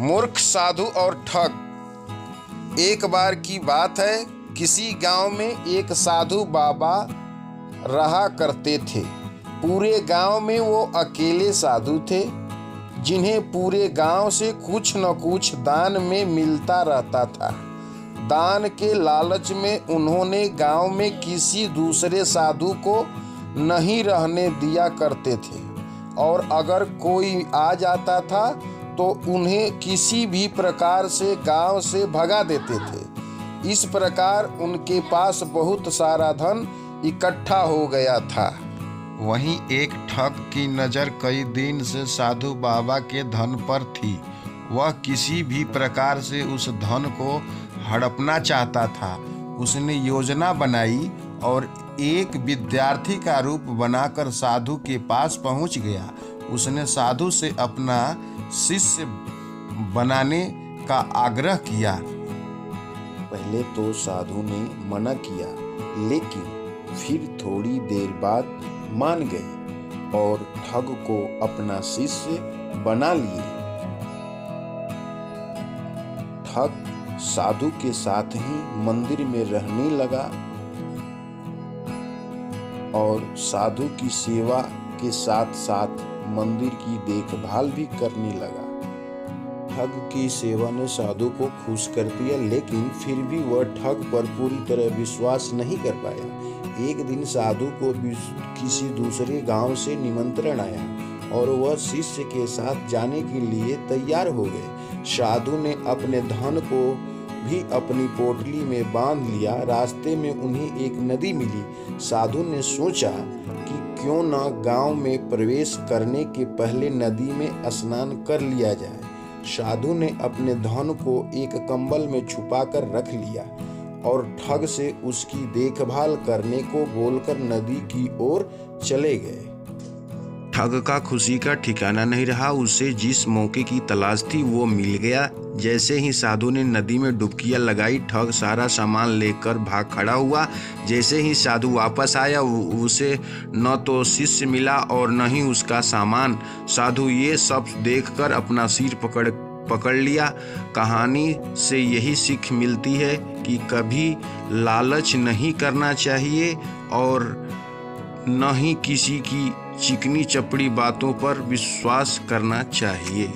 मूर्ख साधु और ठग। एक बार की बात है, किसी गांव में एक साधु बाबा रहा करते थे। पूरे गांव में वो अकेले साधु थे जिन्हें पूरे गांव से कुछ न कुछ दान में मिलता रहता था। दान के लालच में उन्होंने गांव में किसी दूसरे साधु को नहीं रहने दिया करते थे और अगर कोई आ जाता था तो उन्हें किसी भी प्रकार से गांव से भगा देते थे। इस प्रकार उनके पास बहुत सारा धन इकट्ठा हो गया था। वहीं एक ठग की नज़र कई दिन से साधु बाबा के धन पर थी। वह किसी भी प्रकार से उस धन को हड़पना चाहता था। उसने योजना बनाई और एक विद्यार्थी का रूप बनाकर साधु के पास पहुंच गया। उसने साधु से अपना शिष्य बनाने का आग्रह किया। पहले तो साधु ने मना किया, लेकिन फिर थोड़ी देर बाद मान गए और ठग को अपना शिष्य बना लिए। ठग साधु के साथ ही मंदिर में रहने लगा और साधु की सेवा के साथ साथ मंदिर की देखभाल भी करने लगा। ठग की सेवा ने साधु को खुश कर दिया, लेकिन फिर भी वह ठग पर पूरी तरह विश्वास नहीं कर पाया। एक दिन साधु को किसी दूसरे गांव से निमंत्रण आया और वह शिष्य के साथ जाने के लिए तैयार हो गए। साधु ने अपने धन को भी अपनी पोटली में बांध लिया। रास्ते में उन्हें एक नदी मिली। साधु ने सोचा कि क्यों न गांव में प्रवेश करने के पहले नदी में स्नान कर लिया जाए। साधु ने अपने धन को एक कंबल में छुपाकर रख लिया और ठग से उसकी देखभाल करने को बोलकर नदी की ओर चले गए। ठग का खुशी का ठिकाना नहीं रहा। उसे जिस मौके की तलाश थी वो मिल गया। जैसे ही साधु ने नदी में डुबकियां लगाई, ठग सारा सामान लेकर भाग खड़ा हुआ। जैसे ही साधु वापस आया, उसे न तो शिष्य मिला और न ही उसका सामान। साधु ये सब देखकर अपना सिर पकड़ लिया। कहानी से यही सीख मिलती है कि कभी लालच नहीं करना चाहिए और न ही किसी की चिकनी चपड़ी बातों पर विश्वास करना चाहिए।